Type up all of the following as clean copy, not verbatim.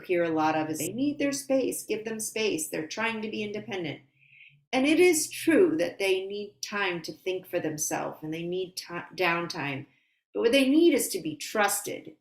hear a lot of is they need their space, give them space. They're trying to be independent. And it is true that they need time to think for themselves and they need downtime. But what they need is to be trusted.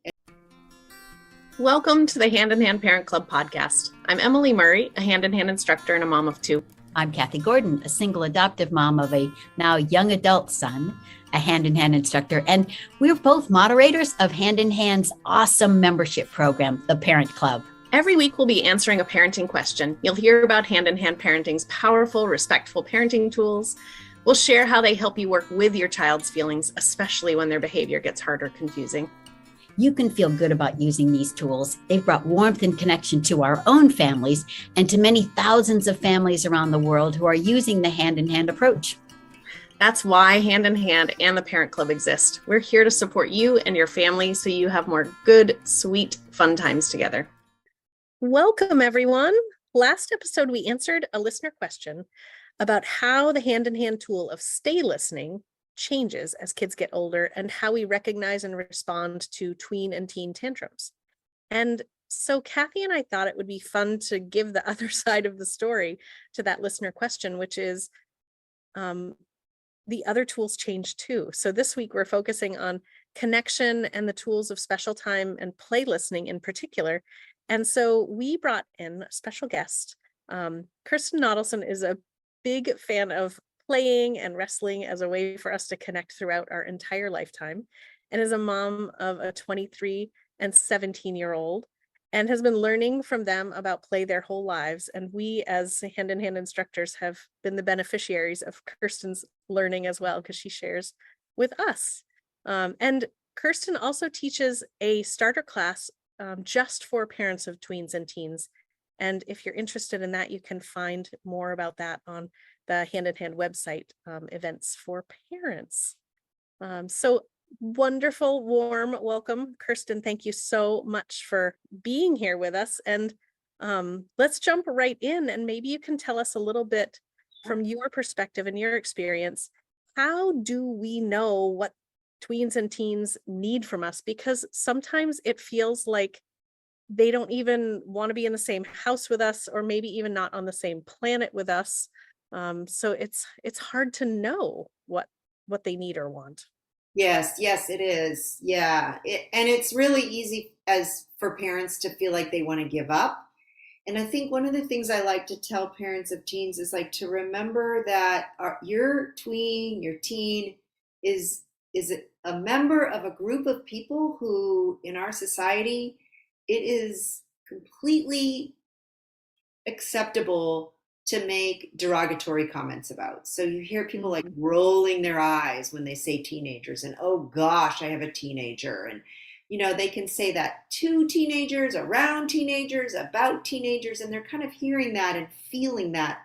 Welcome to the Hand in Hand Parent Club podcast. I'm Emily Murray, a hand in hand instructor and a mom of two. I'm Kathy Gordon, a single adoptive mom of a now young adult son, a hand in hand instructor, and we're both moderators of Hand in Hand's awesome membership program, the Parent Club. Every week we'll be answering a parenting question. You'll hear about Hand in Hand Parenting's powerful, respectful parenting tools. We'll share how they help you work with your child's feelings, especially when their behavior gets hard or confusing. You can feel good about using these tools. They've brought warmth and connection to our own families and to many thousands of families around the world who are using the hand-in-hand approach. That's why Hand in Hand and the Parent Club exist. We're here to support you and your family so you have more good, sweet, fun times together. Welcome, everyone. Last episode, we answered a listener question about how the Hand in Hand tool of stay listening changes as kids get older and how we recognize and respond to tween and teen tantrums. And so Kathy and I thought it would be fun to give the other side of the story to that listener question, which is the other tools change too. So this week we're focusing on connection and the tools of special time and play listening in particular. And so we brought in a special guest. Kirsten Nielson is a big fan of playing and wrestling as a way for us to connect throughout our entire lifetime, and is a mom of a 23 and 17-year-old and has been learning from them about play their whole lives. And we as hand-in-hand instructors have been the beneficiaries of Kirsten's learning as well, because she shares with us. And Kirsten also teaches a starter class just for parents of tweens and teens. And if you're interested in that, you can find more about that on the Hand in Hand website, events for parents. So wonderful, warm welcome, Kirsten. Thank you so much for being here with us. And let's jump right in, and maybe you can tell us a little bit from your perspective and your experience. How do we know what tweens and teens need from us? Because sometimes it feels like they don't even want to be in the same house with us, or maybe even not on the same planet with us. So it's hard to know what they need or want. Yes, it is. Yeah. And it's really easy as for parents to feel like they want to give up. And I think one of the things I like to tell parents of teens is like to remember that your tween, your teen is a member of a group of people who in our society, it is completely acceptable to make derogatory comments about. So you hear people like rolling their eyes when they say teenagers and, oh gosh, I have a teenager. And, they can say that to teenagers, around teenagers, about teenagers, and they're kind of hearing that and feeling that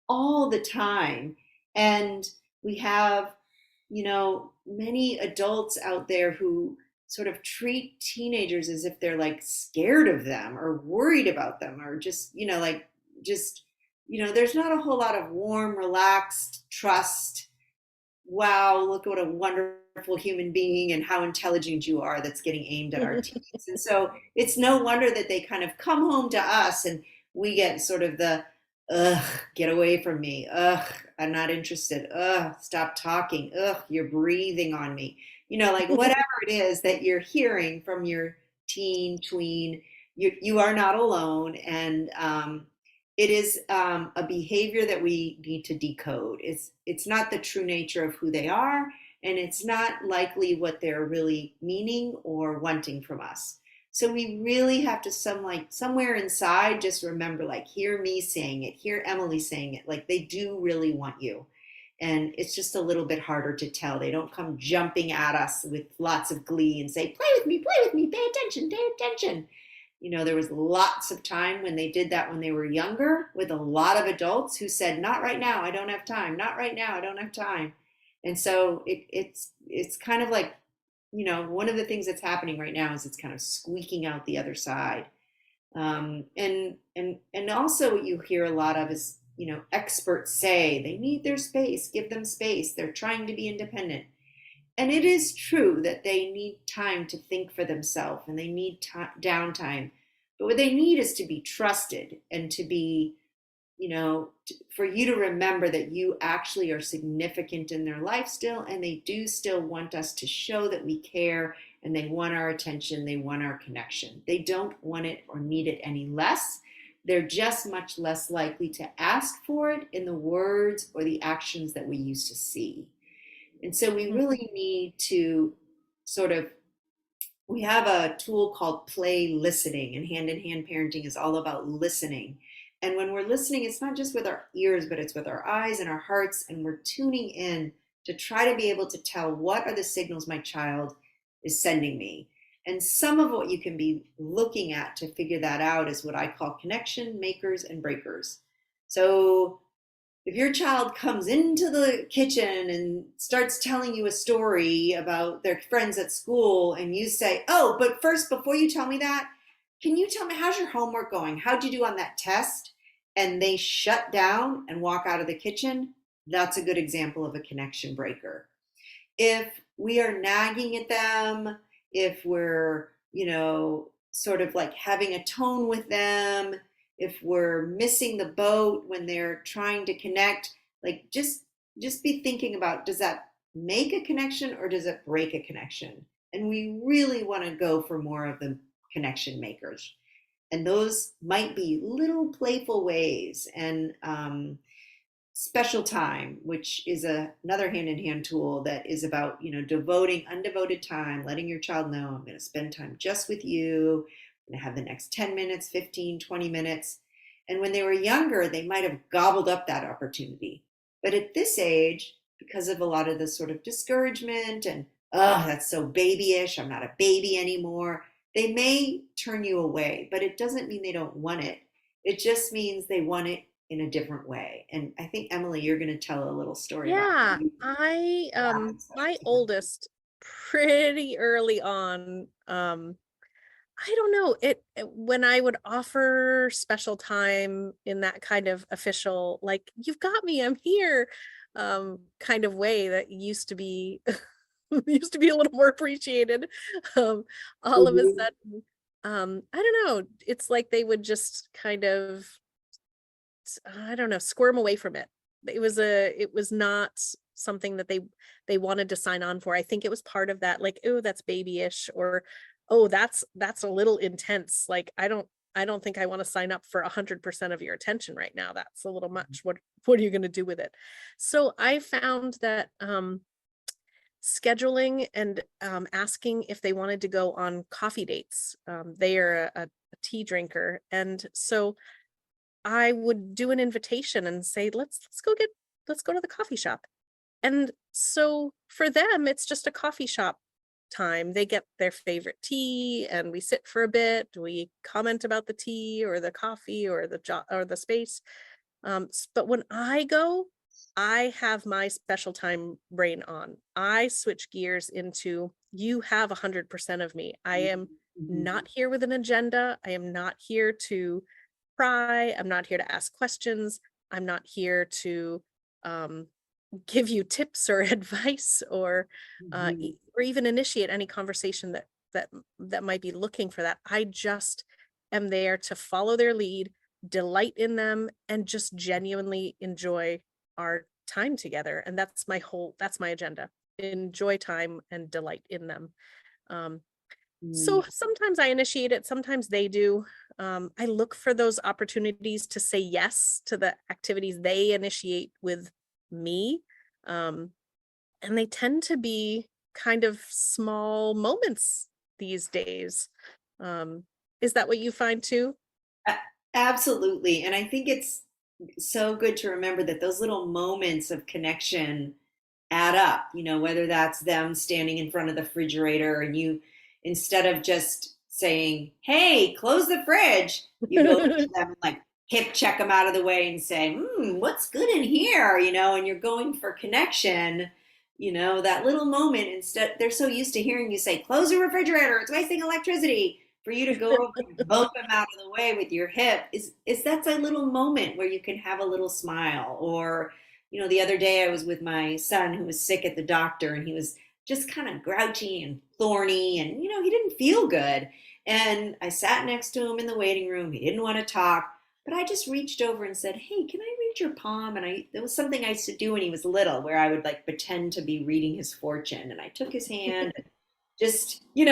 all the time. And we have, many adults out there who sort of treat teenagers as if they're like scared of them or worried about them, or just, there's not a whole lot of warm, relaxed trust. Wow, look what a wonderful human being and how intelligent you are that's getting aimed at our teens. And so it's no wonder that they kind of come home to us and we get sort of the, ugh, get away from me. Ugh, I'm not interested. Ugh, stop talking. Ugh, you're breathing on me. Like whatever it is that you're hearing from your teen, tween, you are not alone. And it is a behavior that we need to decode. It's not the true nature of who they are, and it's not likely what they're really meaning or wanting from us. So we really have to somewhere inside just remember, like, hear me saying it, hear Emily saying it, like they do really want you. And it's just a little bit harder to tell. They don't come jumping at us with lots of glee and say, play with me, pay attention, pay attention. There was lots of time when they did that when they were younger with a lot of adults who said, not right now, I don't have time. Not right now, I don't have time. And so it's kind of like, one of the things that's happening right now is it's kind of squeaking out the other side. And also what you hear a lot of is, experts say they need their space, give them space. They're trying to be independent. And it is true that they need time to think for themselves and they need downtime. But what they need is to be trusted and to be, for you to remember that you actually are significant in their life still, and they do still want us to show that we care, and they want our attention, they want our connection. They don't want it or need it any less. They're just much less likely to ask for it in the words or the actions that we used to see. And so we really need to we have a tool called play listening, and hand-in-hand parenting is all about listening. And when we're listening, it's not just with our ears, but it's with our eyes and our hearts, and we're tuning in to try to be able to tell what are the signals my child is sending me. And some of what you can be looking at to figure that out is what I call connection makers and breakers. So if your child comes into the kitchen and starts telling you a story about their friends at school, and you say, oh, but first, before you tell me that, can you tell me, how's your homework going? How'd you do on that test? And they shut down and walk out of the kitchen. That's a good example of a connection breaker. If we are nagging at them, if we're, sort of like having a tone with them, if we're missing the boat when they're trying to connect, like just be thinking about, does that make a connection or does it break a connection? And we really want to go for more of the connection makers. And those might be little playful ways. And special time, which is another hand-in-hand tool that is about, devoting undevoted time, letting your child know, I'm going to spend time just with you. I'm going to have the next 10 minutes, 15, 20 minutes. And when they were younger, they might have gobbled up that opportunity. But at this age, because of a lot of the sort of discouragement and, oh, that's so babyish, I'm not a baby anymore, they may turn you away, but it doesn't mean they don't want it. It just means they want it in a different way. And I think, Emily, you're going to tell a little story about my oldest pretty early on, I don't know, when I would offer special time in that kind of official, like, you've got me, I'm here, kind of way that used to be used to be a little more appreciated. All of a sudden, I don't know, it's like they would just kind of, I don't know, squirm away from it. It was not something that they wanted to sign on for. I think it was part of that, like, oh, that's babyish, or, oh, that's a little intense. Like, I don't think I want to sign up for 100% of your attention right now. That's a little much. What are you going to do with it? So I found that scheduling and asking if they wanted to go on coffee dates. They are a tea drinker, and so I would do an invitation and say, let's go to the coffee shop. And so for them, it's just a coffee shop time. They get their favorite tea and we sit for a bit. We comment about the tea or the coffee or the space. But when I go, I have my special time brain on. I switch gears into, you have 100% of me. I am not here with an agenda. I am not here to pry. I'm not here to ask questions. I'm not here to give you tips or advice or even initiate any conversation that might be looking for that. I just am there to follow their lead, delight in them, and just genuinely enjoy our time together. And that's my agenda. Enjoy time and delight in them. So sometimes I initiate it, sometimes they do. I look for those opportunities to say yes to the activities they initiate with me. And they tend to be kind of small moments these days. Is that what you find too? Absolutely. And I think it's so good to remember that those little moments of connection add up, whether that's them standing in front of the refrigerator and you, instead of just saying, hey, close the fridge, you go to them and like hip check them out of the way and say, what's good in here? And you're going for connection, that little moment. Instead, they're so used to hearing you say, close the refrigerator, it's wasting electricity. For you to go over and vote them out of the way with your hip is that's a little moment where you can have a little smile. Or, the other day I was with my son who was sick at the doctor, and he was just kind of grouchy and thorny, and he didn't feel good. And I sat next to him in the waiting room. He didn't want to talk, but I just reached over and said, "Hey, can I read your palm?" And it was something I used to do when he was little, where I would like pretend to be reading his fortune. And I took his hand, just, and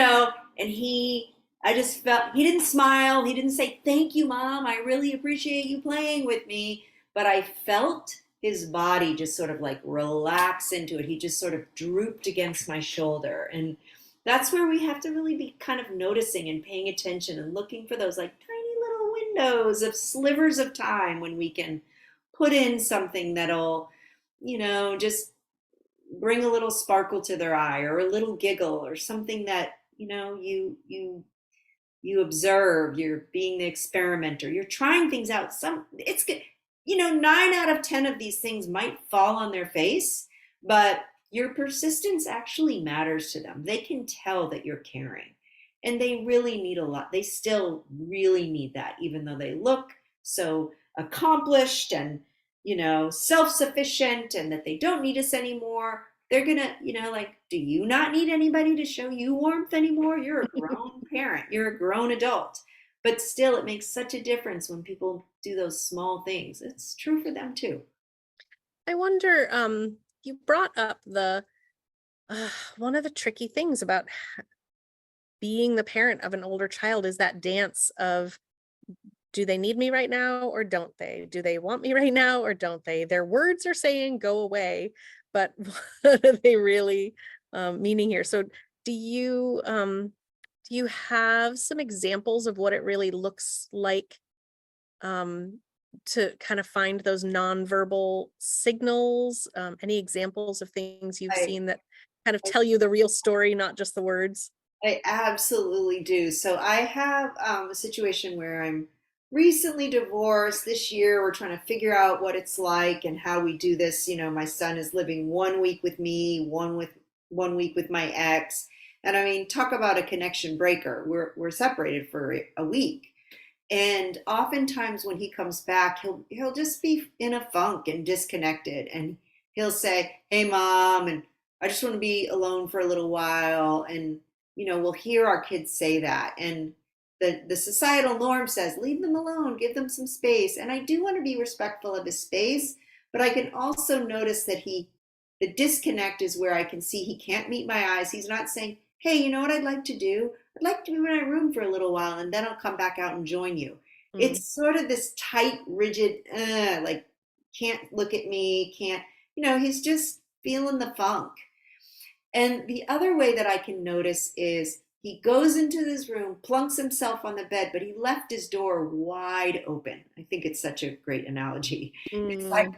I just felt, he didn't smile. He didn't say, "Thank you, Mom. I really appreciate you playing with me." But I felt his body just sort of like relax into it. He just sort of drooped against my shoulder. And that's where we have to really be kind of noticing and paying attention and looking for those like tiny little windows of slivers of time when we can put in something that'll, just bring a little sparkle to their eye, or a little giggle, or something that, you observe. You're being the experimenter. You're trying things out. It's good. 9 out of 10 of these things might fall on their face, but your persistence actually matters to them. They can tell that you're caring, and they really need a lot. They still really need that, even though they look so accomplished and, self-sufficient, and that they don't need us anymore. They're gonna, like, do you not need anybody to show you warmth anymore? You're a grown parent. You're a grown adult. But still, it makes such a difference when people do those small things. It's true for them too. I wonder, you brought up one of the tricky things about being the parent of an older child is that dance of, do they need me right now or don't they? Do they want me right now or don't they? Their words are saying go away, but what are they really meaning here? So do you have some examples of what it really looks like to kind of find those nonverbal signals? Any examples of things you've I, seen that kind of tell you the real story, not just the words? I absolutely do. So I have a situation where I'm recently divorced this year. We're trying to figure out what it's like and how we do this. My son is living 1 week with me, 1 week with my ex. And I mean, talk about a connection breaker. We're separated for a week. And oftentimes when he comes back, he'll just be in a funk and disconnected. And he'll say, "Hey, Mom," and "I just want to be alone for a little while." And, we'll hear our kids say that. And the societal norm says, leave them alone, give them some space. And I do want to be respectful of his space, but I can also notice that the disconnect is where I can see he can't meet my eyes. He's not saying, "Hey, you know what I'd like to do? I'd like to be in my room for a little while and then I'll come back out and join you." Mm. It's sort of this tight, rigid, like, can't look at me, can't, he's just feeling the funk. And the other way that I can notice is he goes into his room, plunks himself on the bed, but he left his door wide open. I think it's such a great analogy. It's like,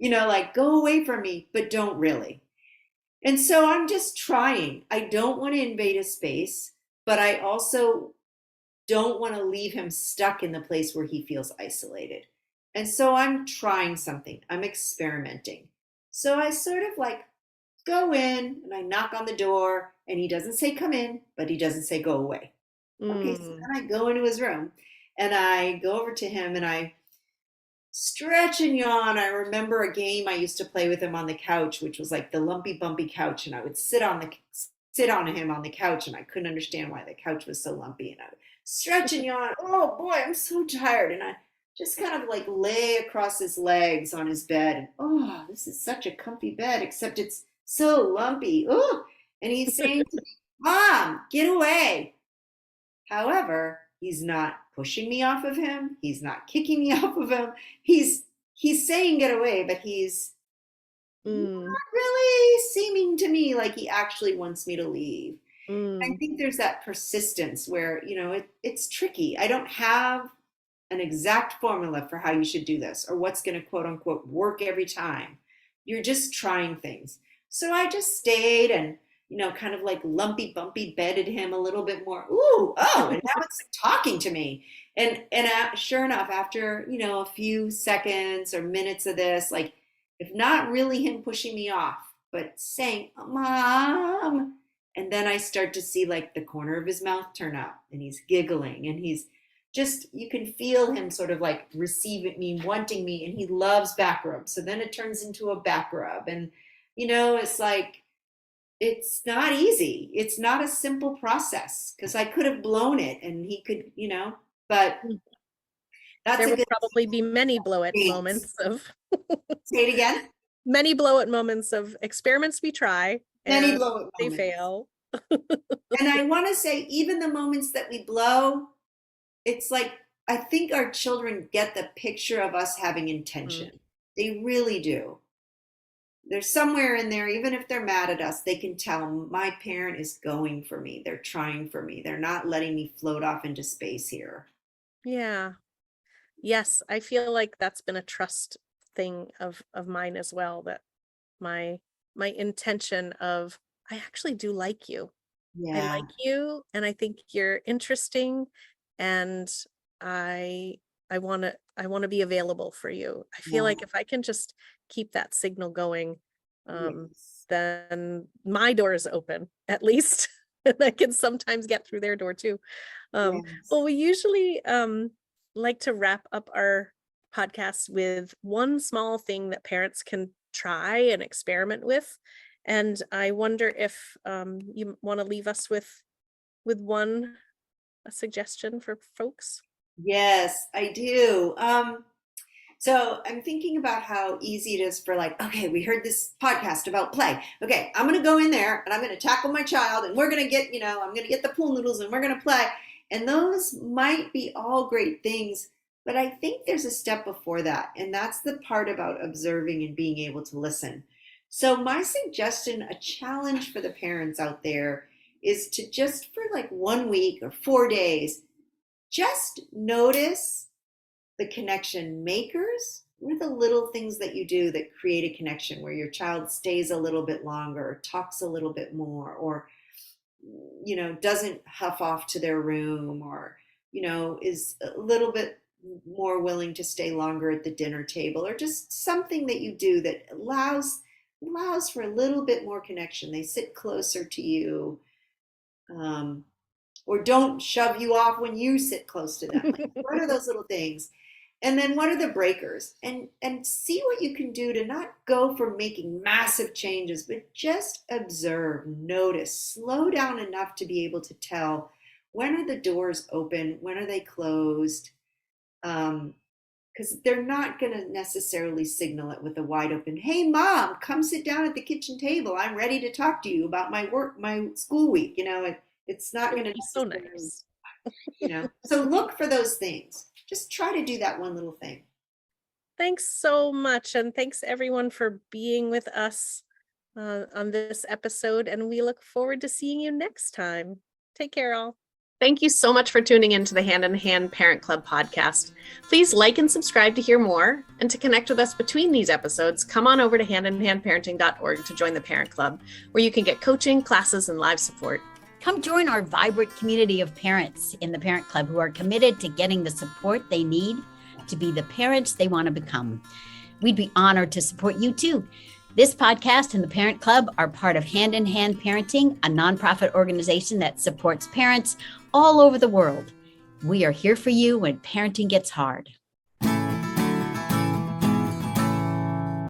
Mm. like, go away from me, but don't really. And so I'm just trying. I don't want to invade his space, but I also don't want to leave him stuck in the place where he feels isolated. And so I'm trying something. I'm experimenting. So I sort of like go in and I knock on the door, and he doesn't say come in, but he doesn't say go away. Okay, so Mm. then I go into his room and I go over to him and I stretch and yawn. I remember a game I used to play with him on the couch, which was like the lumpy bumpy couch, and I would sit on him on the couch, and I couldn't understand why the couch was so lumpy, and I would stretch and yawn. "Oh boy, I'm so tired." And I just kind of like lay across his legs on his bed, and, "Oh, this is such a comfy bed, except it's so lumpy." Oh, and he's saying to me, "Mom, get away." However, he's not pushing me off of him. He's not kicking me off of him. He's saying get away, but he's Mm. not really seeming to me like he actually wants me to leave. I Mm. think there's that persistence where, it's tricky. I don't have an exact formula for how you should do this or what's going to quote unquote work every time. You're just trying things. So I just stayed and, kind of like lumpy bumpy bedded him a little bit more. Ooh, oh, and now it's talking to me. And sure enough, after, a few seconds or minutes of this, like, if not really him pushing me off, but saying, "Mom," and then I start to see like the corner of his mouth turn up and he's giggling and he's just, you can feel him sort of like receiving me, wanting me, and he loves back rub. So then it turns into a back rub. And, it's like, it's not easy. It's not a simple process because I could have blown it and he could, but that's There a will good probably be many blow it Thanks. moments of Say it again. many blow it moments of experiments we try Many and blow it they moments. fail. And I want to say, even the moments that we blow, it's like, I think our children get the picture of us having intention. They really do. There's somewhere in there, even if they're mad at us, they can tell my parent is going for me. They're trying for me. They're not letting me float off into space here. Yeah. Yes, I feel like that's been a trust thing of mine as well, that my intention of, I actually do like you. I Yeah. like you and I think you're interesting, and I want to be available for you. I feel Yeah. like if I can just keep that signal going, Yes. then my door is open at least. And I can sometimes get through their door too. Yes. Well, we usually like to wrap up our podcast with one small thing that parents can try and experiment with. And I wonder if you want to leave us with a suggestion for folks. Yes, I do. So I'm thinking about how easy it is for, like, okay, we heard this podcast about play. Okay, I'm going to go in there and I'm going to tackle my child and we're going to get, I'm going to get the pool noodles and we're going to play. And those might be all great things, but I think there's a step before that. And that's the part about observing and being able to listen. So my suggestion, a challenge for the parents out there, is to just for like 1 week or 4 days, just notice the connection makers. What are the little things that you do that create a connection where your child stays a little bit longer, talks a little bit more, or doesn't huff off to their room, or is a little bit more willing to stay longer at the dinner table, or just something that you do that allows for a little bit more connection. They sit closer to you, or don't shove you off when you sit close to them. Like, what are those little things? And then what are the breakers? And see what you can do to not go for making massive changes, but just observe, notice, slow down enough to be able to tell, when are the doors open, when are they closed? Because they're not going to necessarily signal it with a wide open, hey mom, come sit down at the kitchen table, I'm ready to talk to you about my school week. It's not going to Be so nice. So look for those things. Just try to do that one little thing. Thanks so much. And thanks everyone for being with us on this episode. And we look forward to seeing you next time. Take care, all. Thank you so much for tuning into the Hand in Hand Parent Club podcast. Please like and subscribe to hear more. And to connect with us between these episodes, come on over to handinhandparenting.org to join the Parent Club, where you can get coaching, classes, and live support. Come join our vibrant community of parents in the Parent Club who are committed to getting the support they need to be the parents they want to become. We'd be honored to support you too. This podcast and the Parent Club are part of Hand in Hand Parenting, a nonprofit organization that supports parents all over the world. We are here for you when parenting gets hard.